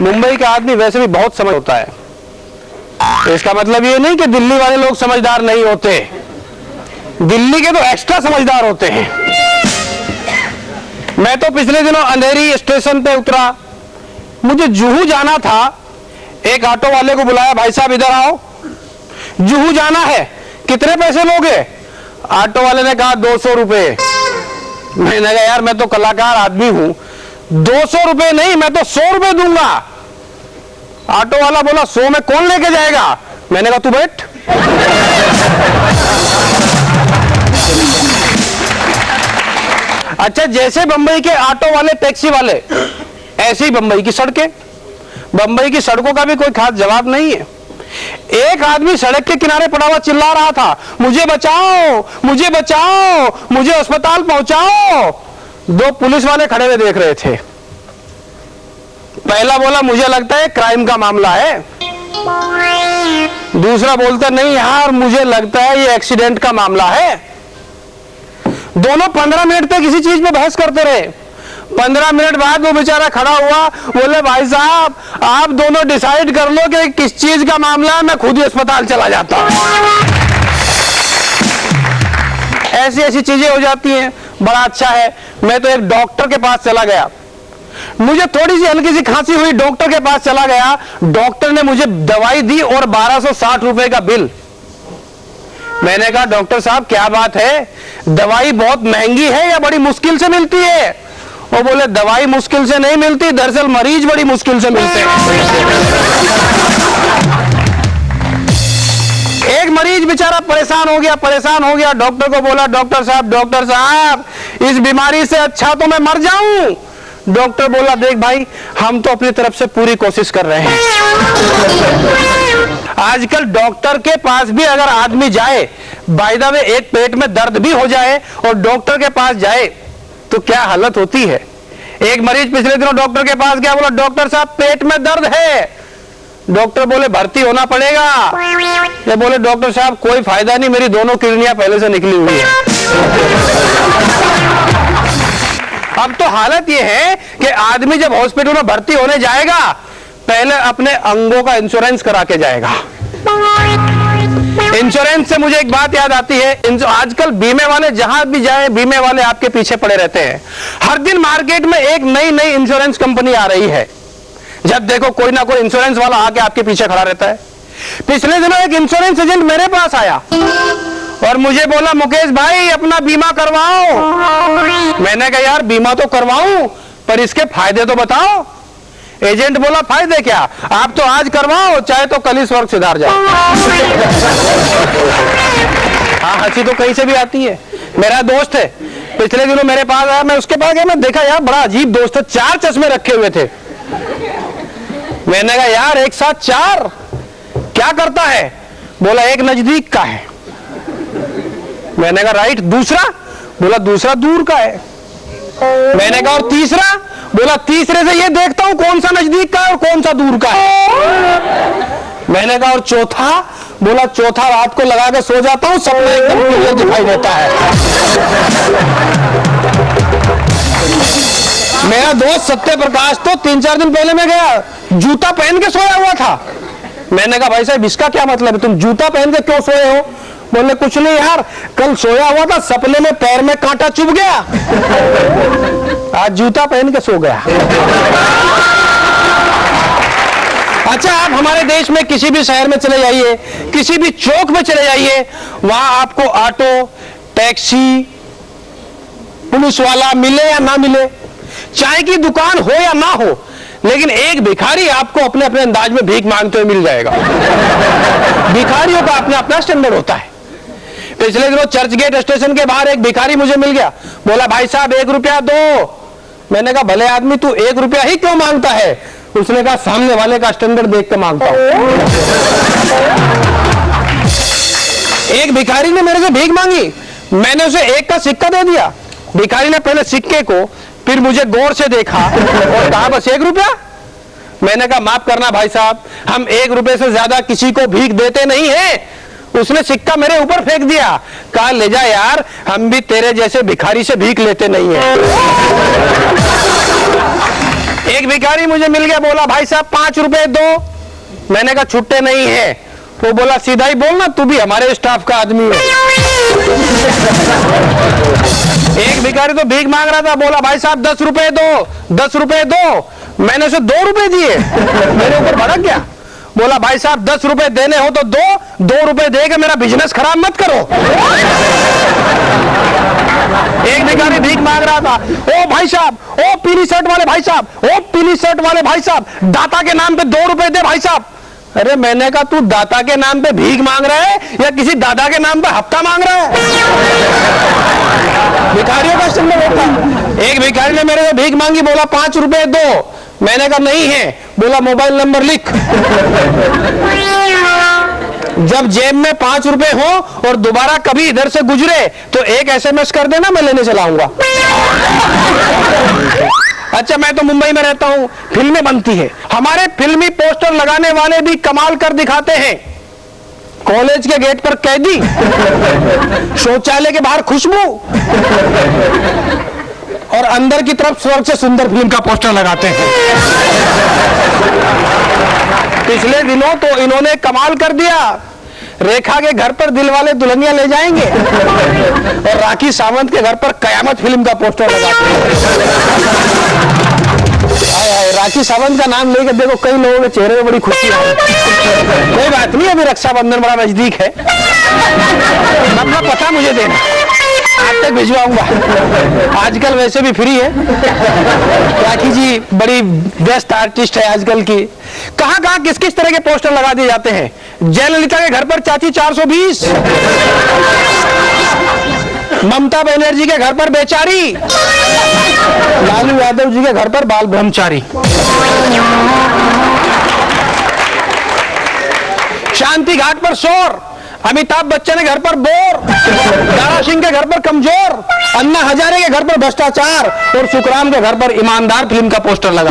मुंबई का आदमी वैसे भी बहुत समझ होता है। इसका मतलब ये नहीं कि दिल्ली वाले लोग समझदार नहीं होते, दिल्ली के तो एक्स्ट्रा समझदार होते हैं। मैं तो पिछले दिनों अंधेरी स्टेशन पे उतरा, मुझे जुहू जाना था। एक ऑटो वाले को बुलाया, भाई साहब इधर आओ, जुहू जाना है, कितने पैसे लोगे? ऑटो वाले ने कहा 200 रुपए। मैंने कहा यार मैं तो कलाकार आदमी हूं, 200 रुपए नहीं, मैं तो 100 रुपए दूंगा। ऑटो वाला बोला 100 में कौन लेके जाएगा? मैंने कहा तू बैठ। अच्छा, जैसे बंबई के ऑटो वाले, टैक्सी वाले, ऐसे ही बंबई की सड़कें। बंबई की सड़कों का भी कोई खास जवाब नहीं है। एक आदमी सड़क के किनारे पड़ा हुआ चिल्ला रहा था, मुझे बचाओ, मुझे बचाओ, मुझे अस्पताल पहुंचाओ। दो पुलिस वाले खड़े हुए देख रहे थे। पहला बोला मुझे लगता है क्राइम का मामला है। दूसरा बोलता नहीं यार मुझे लगता है ये एक्सीडेंट का मामला है। दोनों 15 मिनट तक किसी चीज पे बहस करते रहे। 15 मिनट बाद वो बेचारा खड़ा हुआ, बोले भाई साहब आप दोनों डिसाइड कर लो कि किस चीज का मामला है, मैं खुद ही अस्पताल चला जाता हूं। ऐसी ऐसी चीजें हो जाती हैं। बड़ा अच्छा है, मैं तो एक डॉक्टर के पास चला गया, मुझे थोड़ी सी हल्की सी खांसी हुई, डॉक्टर के पास चला गया, डॉक्टर ने मुझे दवाई दी और 1260 रुपए का बिल। मैंने कहा डॉक्टर साहब क्या बात है, दवाई बहुत महंगी है या बड़ी मुश्किल से मिलती है? वो बोले दवाई मुश्किल से नहीं मिलती, दरअसल मरीज बड़ी मुश्किल से मिलते हैं। एक मरीज बेचारा परेशान हो गया, डॉक्टर को बोला डॉक्टर साहब इस बीमारी से अच्छा तो मैं मर जाऊं। डॉक्टर बोला देख भाई हम तो अपनी तरफ से पूरी कोशिश कर रहे हैं। आजकल डॉक्टर के पास भी अगर आदमी जाए, बाय द वे एक पेट में दर्द भी हो जाए और डॉक्टर के पास जाए तो क्या हालत होती है। एक मरीज पिछले दिनों डॉक्टर के पास गया, बोला डॉक्टर साहब पेट में दर्द है। डॉक्टर बोले भर्ती होना पड़ेगा। ये बोले डॉक्टर साहब कोई फायदा नहीं, मेरी दोनों किडनियां पहले से निकली हुई है। अब तो हालत ये है कि आदमी जब हॉस्पिटल में भर्ती होने जाएगा पहले अपने अंगों का इंश्योरेंस करा के जाएगा। इंश्योरेंस से मुझे एक बात याद आती है, आजकल बीमे वाले जहां भी जाए बीमे वाले आपके पीछे पड़े रहते हैं। हर दिन मार्केट में एक नई नई इंश्योरेंस कंपनी आ रही है, जब देखो कोई ना कोई इंश्योरेंस वाला आके आपके पीछे खड़ा रहता है। पिछले दिनों एक इंश्योरेंस एजेंट मेरे पास आया और मुझे बोला मुकेश भाई अपना बीमा करवाओ। मैंने कहा यार बीमा तो करवाऊं पर इसके फायदे तो बताओ। एजेंट बोला फायदे क्या, आप तो आज करवाओ चाहे तो कल ही स्वर्ग सिधार जाए। हाँ हंसी तो कहीं से भी आती है। मेरा दोस्त है, पिछले दिनों मेरे पास आया, मैं उसके पास गया, मैं देखा यार बड़ा अजीब दोस्त है, 4 चश्मे रखे हुए थे। मैंने कहा यार एक साथ 4 क्या करता है? बोला एक नजदीक का है। मैंने कहा राइट, दूसरा? बोला दूसरा दूर का है। मैंने कहा और तीसरा? बोला तीसरे से ये देखता हूं कौन सा नजदीक का है और कौन सा दूर का है। मैंने कहा और चौथा? बोला चौथा रात को लगा के सो जाता हूं, सपना एकदम क्लियर दिखाई देता है। मेरा दोस्त सत्य प्रकाश तो 3-4 दिन पहले मैं गया, जूता पहन के सोया हुआ था। मैंने कहा भाई साहब इसका क्या मतलब है, तुम जूता पहन के क्यों सोए हो? बोले कुछ नहीं यार, कल सोया हुआ था, सपने में पैर में कांटा चुभ गया, आज जूता पहन के सो गया। अच्छा आप हमारे देश में किसी भी शहर में चले जाइए, किसी भी चौक में चले जाइए, वहां आपको ऑटो, टैक्सी, पुलिस वाला मिले या ना मिले, चाय की दुकान हो या ना हो, लेकिन एक भिखारी आपको अपने अपने अंदाज में भीख मांगते हुए मिल जाएगा। भिखारियों का अपना अपना स्टैंडर्ड होता है। पिछले दिनों चर्च गेट स्टेशन के बाहर एक भिखारी मुझे मिल गया, बोला भाई साहब 1 रुपया दो। मैंने कहा भले आदमी तू 1 रुपया ही क्यों मांगता है? उसने कहा सामने वाले का स्टैंडर्ड देख के मांगता हूं। एक भिखारी ने मेरे से भीख मांगी, मैंने उसे 1 का सिक्का दे दिया। भिखारी ने पहले सिक्के को फिर मुझे गौर से देखा और कहा बस 1 रुपया। मैंने कहा माफ करना भाई साहब, हम 1 रुपए से ज्यादा किसी को भीख देते नहीं है। उसने सिक्का मेरे ऊपर फेंक दिया, कहा ले जा यार, हम भी तेरे जैसे भिखारी से भीख लेते नहीं है। एक भिखारी मुझे मिल गया, बोला भाई साहब 5 रुपए दो। मैंने कहा छुट्टे नहीं है। वो बोला सीधा ही बोल ना, तू भी हमारे स्टाफ का आदमी है। एक भिखारी तो भीख मांग रहा था, बोला भाई साहब 10 रुपए दो, 10 रुपए दो। मैंने उसे 2 रुपए दिए, मेरे ऊपर भड़क गया। बोला भाई साहब 10 रुपए देने हो तो दो, 2 रुपए देकर मेरा बिजनेस खराब मत करो। एक भिखारी भीख मांग रहा था, ओ भाई साहब, ओ पीली शर्ट वाले भाई साहब, ओ पीली शर्ट वाले भाई साहब, दाता के नाम पे 2 रुपए दे भाई साहब। अरे मैंने कहा तू दाता के नाम पे भीख मांग रहा है या किसी दादा के नाम पे हफ्ता मांग रहा है? भिखारियों का सिंबल होता है। एक भिखारी ने मेरे से भीख मांगी, बोला 5 रुपए दो। मैंने कहा नहीं है। बोला मोबाइल नंबर लिख। जब जेब में 5 रुपए हो और दोबारा कभी इधर से गुजरे तो एक SMS कर देना, मैं लेने चला आऊंगा। अच्छा, मैं तो मुंबई में रहता हूं, फिल्में बनती है, हमारे फिल्मी पोस्टर लगाने वाले भी कमाल कर दिखाते हैं। कॉलेज के गेट पर कैदी, शौचालय के बाहर खुशबू और अंदर की तरफ स्वर्ग से सुंदर फिल्म का पोस्टर लगाते हैं। पिछले दिनों तो इन्होंने कमाल कर दिया, रेखा के घर पर दिलवाले दुल्हनिया ले जाएंगे और राखी सावंत के घर पर कयामत फिल्म का पोस्टर लगाते हैं। राखी सावंत का नाम लेकर देखो, कई लोगों के चेहरे में बड़ी खुशी है। कोई बात नहीं, अभी रक्षाबंधन बड़ा नजदीक है, अपना पता मुझे देना, आज तक भिजवाऊंगा। आजकल वैसे भी फ्री है। राखी जी बड़ी बेस्ट आर्टिस्ट है आजकल की। कहां कहां किस किस तरह के पोस्टर लगा दिए जाते हैं। जयललिता के घर पर चाची 420, ममता बनर्जी के घर पर बेचारी, लालू यादव जी के घर पर बाल ब्रह्मचारी, शांति घाट पर शोर, अमिताभ बच्चन के घर पर बोर, दारा सिंह के घर पर कमजोर, अन्ना हजारे के घर पर भ्रष्टाचार और सुखराम के घर पर ईमानदार फिल्म का पोस्टर लगा।